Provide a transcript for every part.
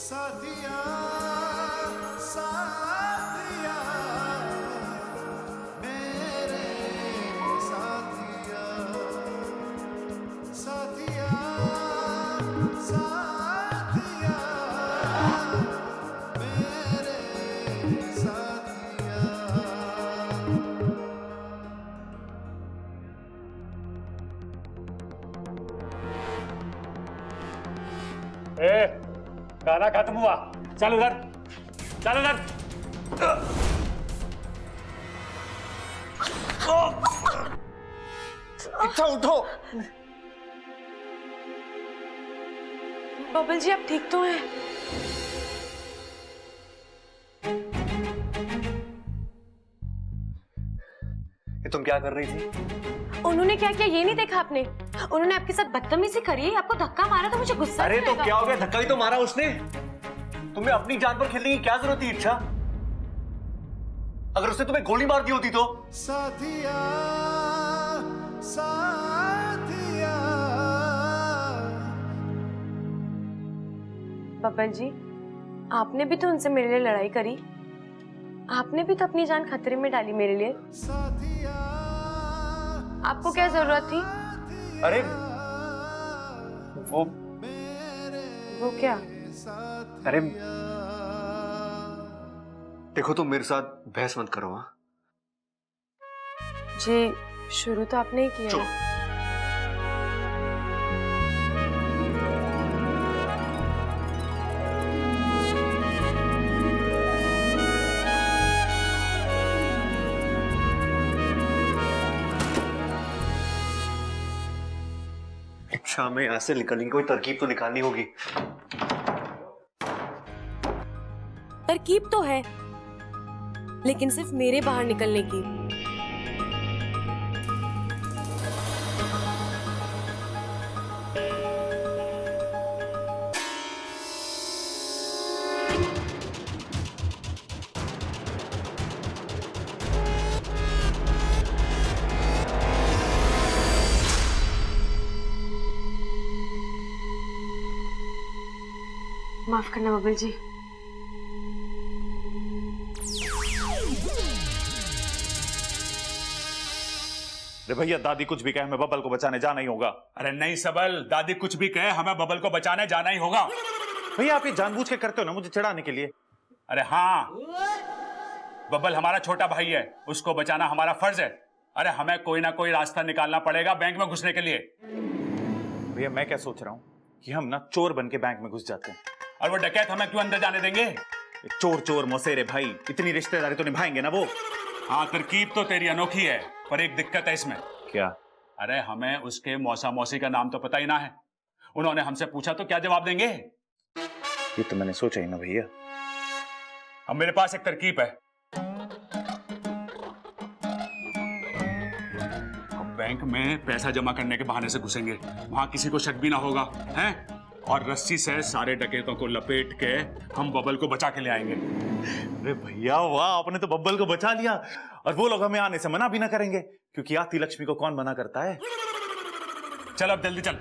साथिया साथिया मेरे साथिया साथिया साथिया मेरे साथिया। गाना खत्म हुआ, चल उधर, चल उधर। इच्छा उठो। बबल जी आप ठीक तो हैं? ये तुम क्या कर रही थी? उन्होंने क्या किया ये नहीं देखा आपने? उन्होंने आपके साथ बदतमीजी करी, आपको धक्का मारा तो मुझे गुस्सा अरे तो आएगा। क्या हो गया? धक्का ही तो मारा उसने। तुम्हें अपनी जान पर खेलने की क्या जरूरत थी इच्छा? अगर उसने तुम्हें गोली मार दी होती तो? साथिया साथिया। बबल जी आपने भी तो उनसे मेरे लिए लड़ाई करी, आपने भी तो अपनी जान खतरे में डाली मेरे लिए। आपको क्या जरूरत थी? अरे वो क्या? अरे देखो तुम मेरे साथ बहस मत करो। हाँ जी शुरू तो आपने ही किया चुप। है। इच्छा में यहाँ से निकलने की कोई तरकीब तो निकालनी होगी। तरकीब तो है लेकिन सिर्फ मेरे बाहर निकलने की। माफ करना बबल जी। अरे भैया दादी कुछ भी कहे हमें बबल को बचाने जाना ही होगा। अरे नहीं सबल, दादी कुछ भी कहे हमें बबल को बचाने जाना ही होगा। भैया आप ये जानबूझ के करते हो ना मुझे चिढ़ाने के लिए। अरे हाँ, बबल हमारा छोटा भाई है, उसको बचाना हमारा फर्ज है। अरे हमें कोई ना कोई रास्ता निकालना पड़ेगा बैंक में घुसने के लिए। भैया मैं क्या सोच रहा हूँ कि हम ना चोर बन के बैंक में घुस जाते हैं। और वो डकैत हमें क्यों अंदर जाने देंगे? चोर चोर मौसेरे भाई, इतनी रिश्तेदारी तो निभाएंगे ना वो। हाँ तरकीब तो तेरी अनोखी है, पर एक दिक्कत है इसमें। क्या? अरे हमें उसके मौसा मौसी का नाम तो पता ही ना है। उन्होंने हमसे पूछा तो क्या जवाब देंगे? ये तो मैंने सोचा ही ना भैया। अब मेरे पास एक तरकीब है। अब बैंक में पैसा जमा करने के बहाने से घुसेंगे, वहां किसी को शक भी ना होगा, हैं? और रस्सी से सारे डकैतों को लपेट के हम बबल को बचा के ले आएंगे। अरे भैया वाह, आपने तो बब्बल को बचा लिया। और वो लोग हमें आने से मना भी ना करेंगे क्योंकि आती लक्ष्मी को कौन मना करता है। चल अब जल्दी चल।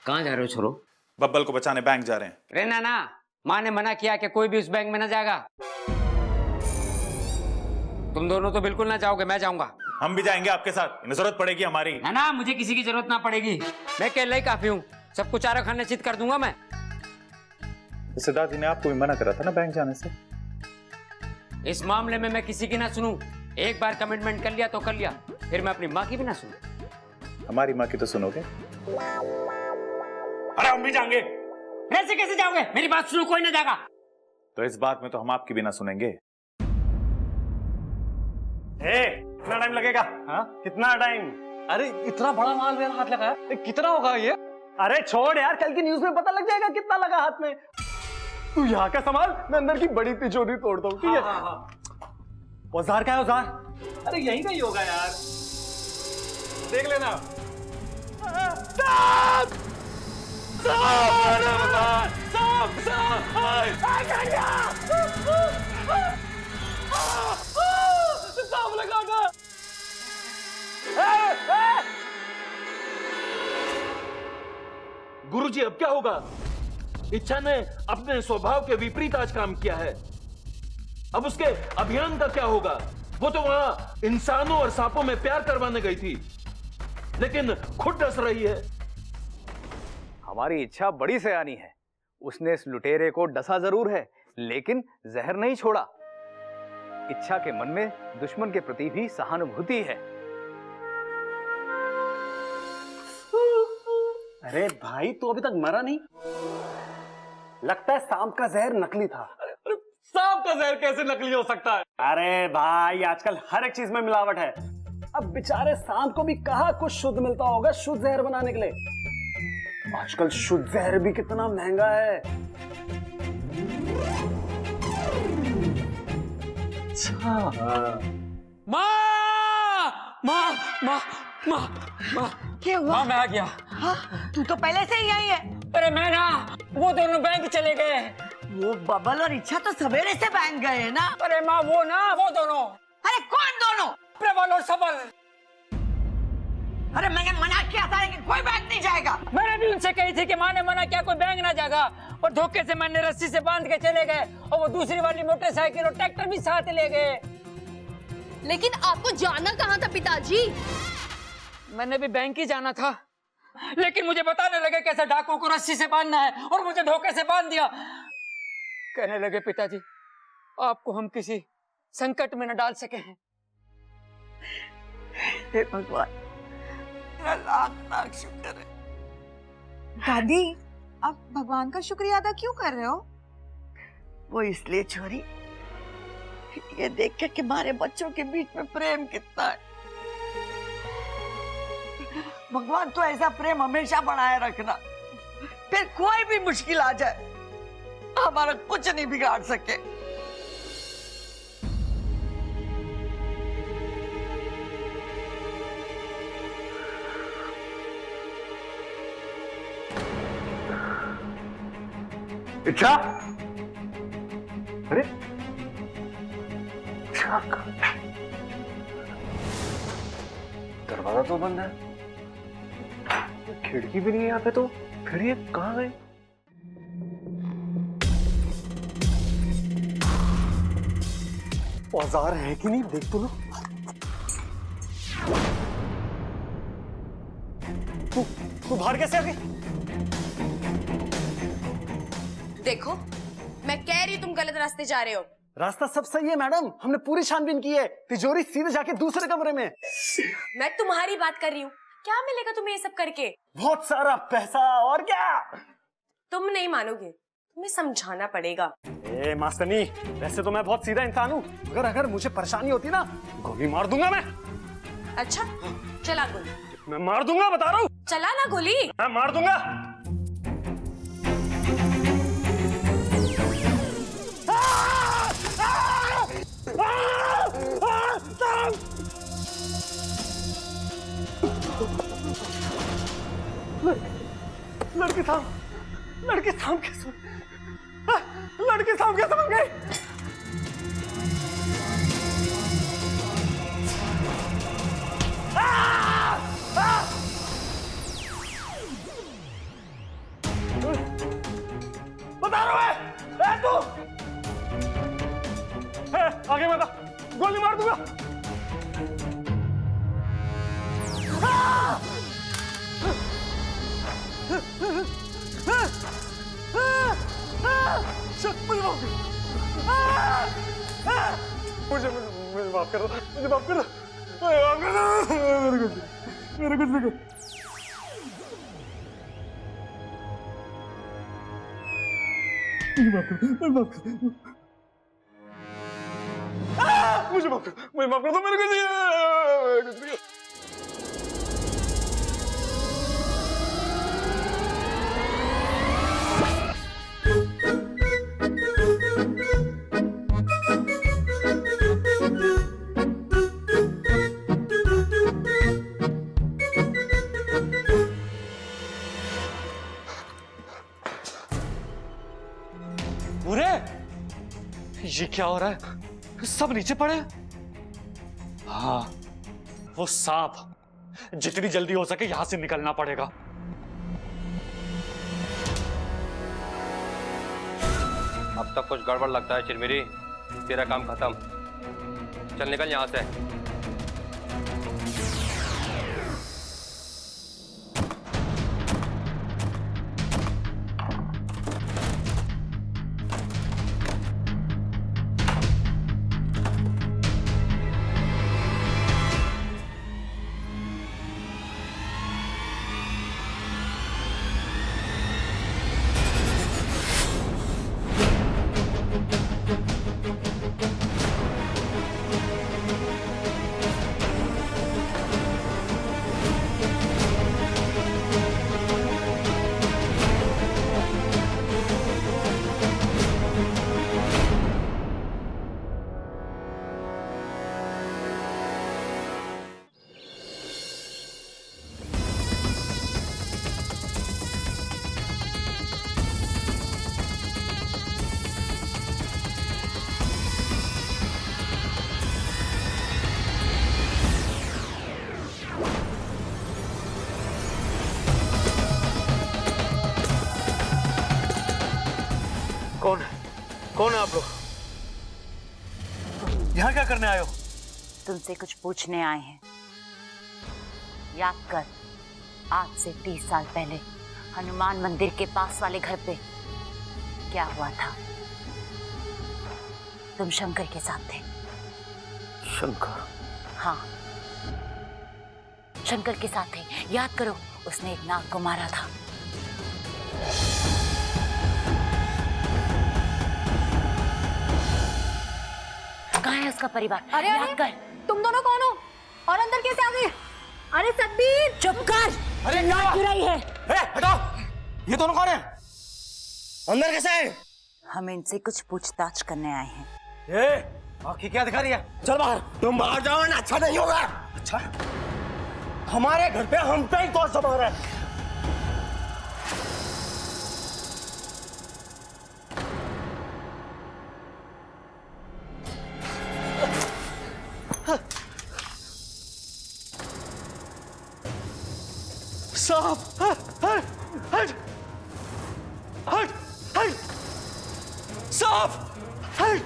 कहाँ जा रहे हो छोरो? बब्बल को बचाने बैंक जा रहे हैं। रे नाना, माँ ने मना किया कि कोई भी उस बैंक में ना जाएगा। तुम दोनों तो बिल्कुल ना जाओगे, मैं जाऊंगा। हम भी जाएंगे आपके साथ, इन्हें जरूरत पड़ेगी हमारी। ना ना, मुझे किसी की जरूरत ना पड़ेगी, मैं अकेला ही काफी हूँ। सबको चारा खाने चित कर दूंगा मैं। जैसे दादी ने आपको भी मना करा था ना बैंक जाने से। इस मामले में मैं किसी की ना सुनूं। एक बार कमिटमेंट कर लिया तो कर लिया, फिर मैं अपनी माँ की भी ना सुनूं। हमारी माँ की तो सुनोगे। अरे हम भी जाएंगे। ऐसे कैसे जाओगे? मेरी बात सुनो, कोई ना जाएगा। तो इस बात में तो हम आपकी भी ना सुनेंगे। कितना टाइम लगेगा? हाँ कितना टाइम? अरे इतना बड़ा माल मेरा हाथ लगा है, कितना होगा ये? अरे छोड़ यार, कल की न्यूज में पता लग जाएगा कितना लगा हाथ में। तू यहाँ का संभाल, मैं अंदर की बड़ी तिजोरी तोड़ता हूँ, ठीक है? औजार क्या है औजार? अरे यहीं का ही होगा यार, देख लेना। गुरुजी अब क्या होगा? इच्छा ने अपने स्वभाव के विपरीत आज काम किया है। अब उसके अभियान का क्या होगा? वो तो वहां इंसानों और सांपों में प्यार करवाने गई थी, लेकिन खुद डस रही है। हमारी इच्छा बड़ी सयानी है। उसने इस लुटेरे को डसा जरूर है, लेकिन जहर नहीं छोड़ा। इच्छा के मन में दुश्मन के प्रति भी सहानुभूति है। अरे भाई, तू अभी तक मरा नहीं? लगता है सांप का जहर नकली था। अरे सांप का जहर कैसे नकली हो सकता है? अरे भाई, आजकल हर एक चीज में मिलावट है। अब बेचारे सांप को भी कहाँ कुछ शुद्ध मिलता होगा शुद्ध जहर बनाने के लिए। आजकल शुद्ध जहर भी कितना महंगा है। क्या हुआ? मैं आ गया। हाँ, तू तो पहले से ही यही है। अरे मैं ना, वो दोनों बैंक चले गए। वो बबल और इच्छा तो सवेरे से बैंक गए हैं ना। अरे माँ, वो दोनों। अरे कौन दोनों? प्रबल और सबल। अरे मैंने मना किया था कि कोई बैंक नहीं जाएगा। मैंने भी उनसे कही थी कि माँ ने मना किया कोई बैंक ना जाएगा, और धोखे से मैंने रस्सी से बांध के चले गए, और वो दूसरी वाली मोटरसाइकिल और ट्रैक्टर भी साथ ले गए। लेकिन आपको जाना कहाँ था पिताजी? मैंने भी बैंक ही जाना था, लेकिन मुझे बताने लगे कैसे डाकुओं को रस्सी से बांधना है, और मुझे धोखे से बांध दिया। कहने लगे पिताजी, आपको हम किसी संकट में न डाल सके हैं। हे भगवान, तेरा लाख लाख शुक्र है। दादी, आप भगवान का शुक्रिया अदा क्यों कर रहे हो? वो इसलिए छोरी, ये देख के कि हमारे बच्चों के बीच में प्रेम कितना है। भगवान तो ऐसा प्रेम हमेशा बनाए रखना, फिर कोई भी मुश्किल आ जाए हमारा कुछ नहीं बिगाड़ सके। इच्छा, अरे इच्छा, दरवाजा तो बंद है, खिड़की भी नहीं है यहाँ पे, तो फिर ये कहाँ गए? औजार है कि नहीं, देख तो लो। तू बाहर कैसे आ गई? देखो, मैं कह रही तुम गलत रास्ते जा रहे हो। रास्ता सब सही है मैडम, हमने पूरी छानबीन की है। तिजोरी सीधे जाके दूसरे कमरे में। मैं तुम्हारी बात कर रही हूँ। क्या मिलेगा तुम्हें ये सब करके? बहुत सारा पैसा, और क्या? तुम नहीं मानोगे, तुम्हें समझाना पड़ेगा। ए मास्तनी, वैसे तो मैं बहुत सीधा इंसान हूँ, मगर अगर मुझे परेशानी होती ना, गोली मार दूंगा मैं। अच्छा, चला गोली। मैं मार दूंगा, बता रहा हूँ। चला ना गोली। मैं मार दूंगा। लड़की सांप कैसे बन गई? बता रहा है तू। आगे बता, गोली मार दूंगा। मुझे माफ करो, मुझे माफ करो, मेरे कुछ नहीं कर। मुझे माफ कर दो, मेरे कुछ नहीं। ये क्या हो रहा है? सब नीचे पड़े। हाँ, वो सांप, जितनी जल्दी हो सके यहां से निकलना पड़ेगा। अब तक कुछ गड़बड़ लगता है चिरमिरी। तेरा काम खत्म, चल निकल यहाँ से। कौन है आप लोग? यहाँ क्या करने आए हो? तुमसे कुछ पूछने आए हैं। याद कर, आज से 30 साल पहले हनुमान मंदिर के पास वाले घर पे क्या हुआ था? तुम शंकर के साथ थे। शंकर? हाँ, शंकर के साथ थे। याद करो, उसने एक नाग को मारा था। कहाँ है उसका परिवार? अरे याद कर। तुम दोनों कौन हो और अंदर कैसे आ गए? अरे सतबीर चुप कर। अरे नाक गिराई है। हटाओ, ये दोनों कौन है? अंदर कैसे है? हम इनसे कुछ पूछताछ करने आए हैं। ये आँखें क्या दिखा रही है? चल बाहर। तुम बाहर जाओ ना, अच्छा नहीं होगा। अच्छा, हमारे घर पे हम पे ही दोष जमा रहा है। साहब, हट, हट, हट, हट, साहब, हट।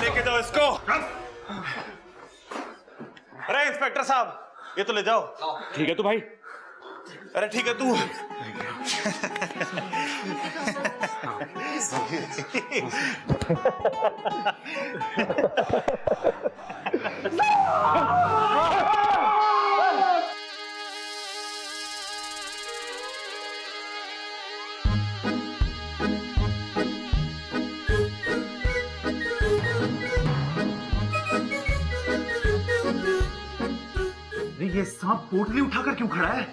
लेके जाओ इसको। अरे इंस्पेक्टर साहब, ये तो ले जाओ। ठीक है तू भाई। अरे ठीक है तू। ये सांप पोटली उठाकर क्यों खड़ा है?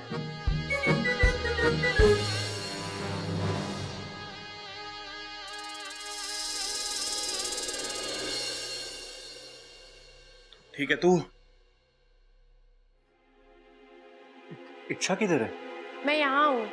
ठीक है तू। इच्छा किधर है? मैं यहाँ हूँ।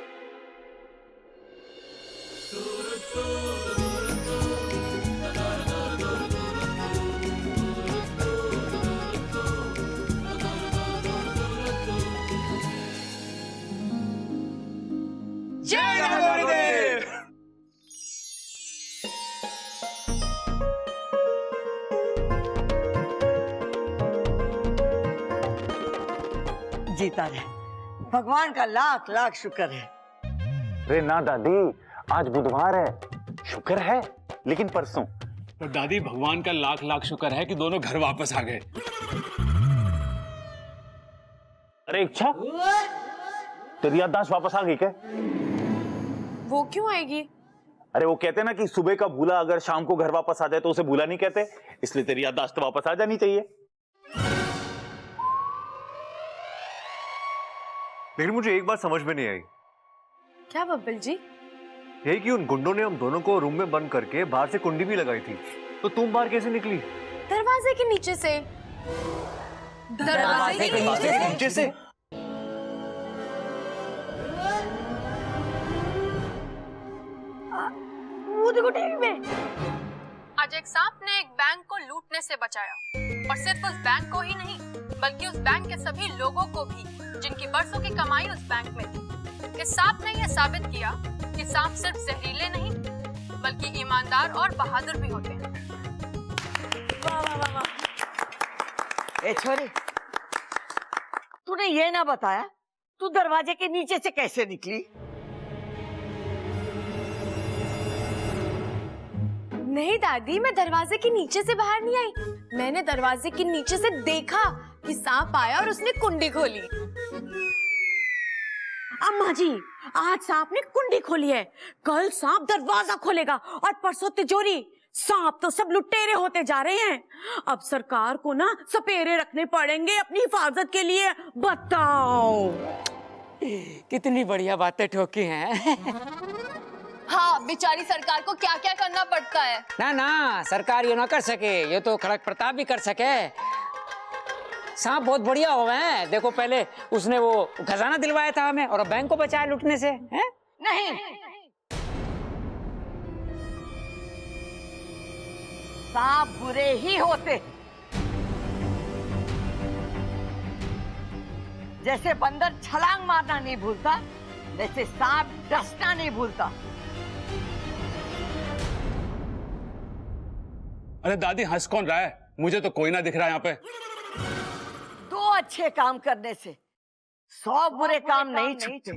जीता रहे, भगवान का लाख लाख शुक्र है। अरे ना दादी, आज बुधवार है, शुक्र है, लेकिन परसों। पर दादी, भगवान का लाख लाख शुक्र है कि दोनों घर वापस आ गए। अरे इच्छा, तेरी याददाश्त वापस आ गई क्या? वो क्यों आएगी? अरे वो कहते ना कि सुबह का भूला अगर शाम को घर वापस आ जाए तो उसे भूला नहीं कहते, इसलिए तेरी याददाश्त वापस आ जानी चाहिए। लेकिन मुझे एक बात समझ में नहीं आई। क्या बब्बल जी? यही कि उन गुंडों ने हम दोनों को रूम में बंद करके बाहर से कुंडी भी लगाई थी, तो तुम बाहर कैसे निकली? दरवाजे के नीचे से। दरवाजे के नीचे से? देखो टीवी में। आज एक सांप ने एक बैंक को लूटने से बचाया, और सिर्फ उस बैंक को ही नहीं बल्कि उस बैंक के सभी लोगों को भी जिनकी बरसों की कमाई उस बैंक में थी। इस सांप ने यह साबित किया कि सांप सिर्फ जहरीले नहीं बल्कि ईमानदार और बहादुर भी होते हैं। वाह वाह वाह वाह। ए छोरी, तूने ये ना बताया तू दरवाजे के नीचे से कैसे निकली? नहीं दादी, मैं दरवाजे के नीचे से बाहर नहीं आई। मैंने दरवाजे के नीचे से देखा कि सांप आया और उसने कुंडी खोली। अम्मा जी, आज सांप ने कुंडी खोली है, कल सांप दरवाजा खोलेगा और परसों तिजोरी। सांप तो सब लुटेरे होते जा रहे हैं। अब सरकार को ना सपेरे रखने पड़ेंगे अपनी हिफाजत के लिए। बताओ कितनी बढ़िया बातें ठोकी हैं। हाँ, बेचारी सरकार को क्या क्या करना पड़ता है। ना ना, सरकार ये ना कर सके, ये तो खड़क प्रताप भी कर सके। सांप बहुत बढ़िया हो गए हैं। देखो, पहले उसने वो खजाना दिलवाया था हमें और अब बैंक को बचाया लूटने से। हैं? नहीं, सांप बुरे ही होते। जैसे बंदर छलांग मारना नहीं भूलता, वैसे सांप डसना नहीं भूलता। अरे दादी, हंस कौन रहा है? मुझे तो कोई ना दिख रहा है यहाँ पे। दो अच्छे काम करने से 100 बुरे काम नहीं छूटते।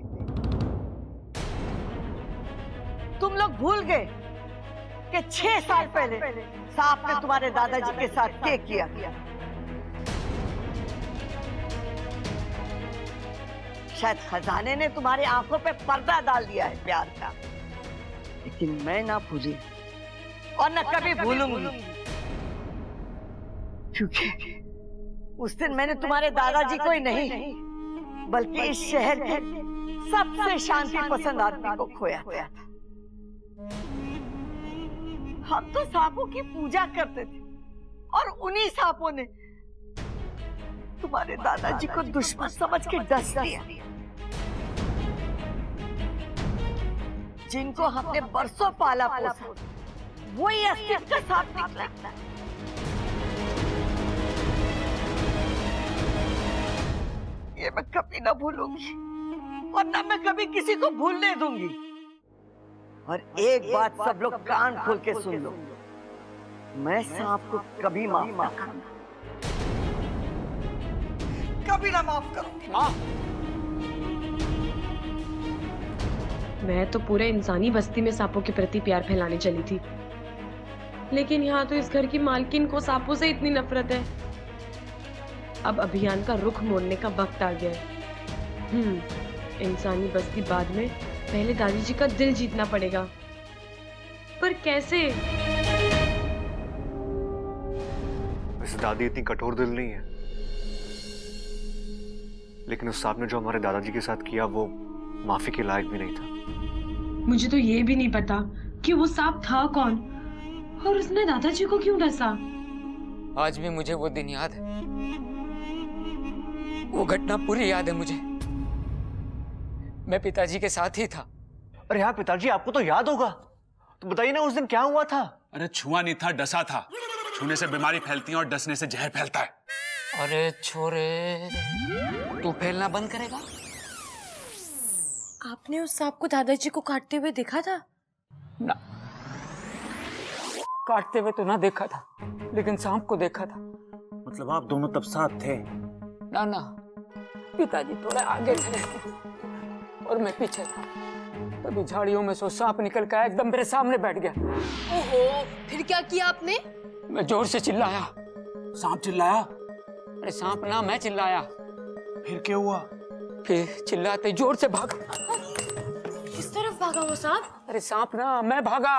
तुम लोग भूल गए कि 6 साल पहले सांप ने तुम्हारे दादाजी के साथ क्या किया। शायद खजाने ने तुम्हारी आंखों पे पर्दा डाल दिया है प्यार का, लेकिन मैं ना भूली और न कभी भूलूंगी, क्योंकि उस दिन मैंने तुम्हारे दादाजी को ही नहीं बल्कि इस शहर के सबसे शांति पसंद आदमी को खोया था। हम तो सांपों की पूजा करते थे और उन्हीं सांपों ने तुम्हारे दादाजी को दुश्मन समझ के डस दिया। जिनको हमने बरसों पाला पोसा, वही अस्तित्व का सांप निकला। ये मैं कभी ना भूलूंगी और ना मैं कभी किसी को भूलने दूंगी। और एक बात सब लोग कान खोल के सुन लो, मैं सांप को कभी माफ ना करूंगा, कभी ना माफ करूंगी। मैं तो पूरे इंसानी बस्ती में सांपों के प्रति प्यार फैलाने चली थी, लेकिन यहाँ तो इस घर की मालकिन को सांपों से इतनी नफरत है। अब अभियान का रुख मोड़ने का वक्त आ गया है। इंसानी बस्ती बाद में, पहले दादी जी का दिल जीतना पड़ेगा। पर कैसे? वैसे दादी इतनी कठोर दिल नहीं है, लेकिन उस सांप ने जो हमारे दादाजी के साथ किया वो माफी के लायक भी नहीं था। मुझे तो ये भी नहीं पता कि वो सांप था कौन और उसने दादाजी को क्यों डसा। आज भी मुझे वो दिन याद है, वो घटना पूरी याद है मुझे। मैं पिताजी के साथ ही था। अरे यार पिताजी, आपको तो याद होगा, तो बताइए ना उस दिन क्या हुआ था। अरे छुआ नहीं था, डसा था। छूने से बीमारी फैलती है और डसने से जहर फैलता है। अरे छोरे, तू फैलना बंद करेगा? आपने उस सांप को दादाजी को काटते हुए देखा था? ना, काटते हुए तो ना देखा था, लेकिन सांप को देखा था। मतलब आप दोनों तब साथ थे? ना ना, पिताजी थोड़े आगे थे और मैं पीछे था। तभी झाड़ियों में से सांप निकल कर एकदम मेरे सामने बैठ गया। ओहो, फिर क्या किया आपने? मैं जोर से चिल्लाया। सांप चिल्लाया? अरे सांप ना, मैं चिल्लाया। फिर क्या हुआ? फिर चिल्लाते जोर से भागा। किस तरफ भागा वो सांप? अरे सांप ना, मैं भागा।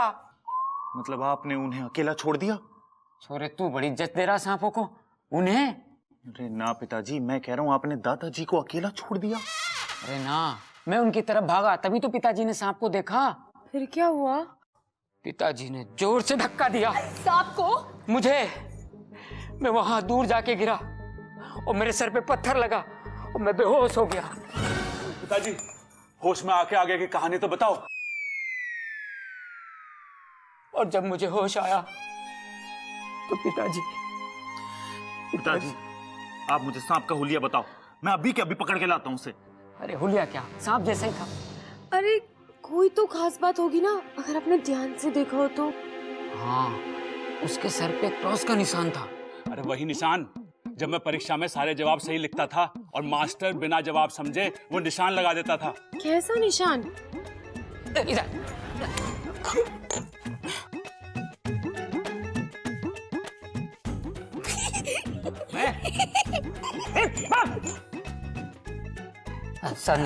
मतलब आपने उन्हें अकेला छोड़ दिया? छोरे, तू बड़ी इज्जत दे रहा सांपों को। उन्हें? अरे ना पिताजी, मैं कह रहा हूँ आपने दादाजी को अकेला छोड़ दिया। अरे ना, मैं उनकी तरफ भागा, तभी तो पिताजी ने सांप को देखा। फिर क्या हुआ? पिताजी ने जोर से धक्का दिया। सांप को? मुझे। मैं वहां दूर जाके गिरा और मेरे सर पे पत्थर लगा और मैं बेहोश हो गया। पिताजी, होश में आके आगे की कहानी तो बताओ। और जब मुझे होश आया तो पिताजी पिताजी, आप मुझे सांप का हुलिया बताओ, मैं अभी के अभी पकड़ के लाता हूँ उसे। अरे हुलिया क्या, सांप जैसा ही था। अरे कोई तो खास बात होगी ना, अगर आपने ध्यान से देखा हो तो। हाँ, उसके सर पे क्रॉस का निशान था। अरे वही निशान जब मैं परीक्षा में सारे जवाब सही लिखता था और मास्टर बिना जवाब समझे वो निशान लगा देता था। कैसा निशान? सर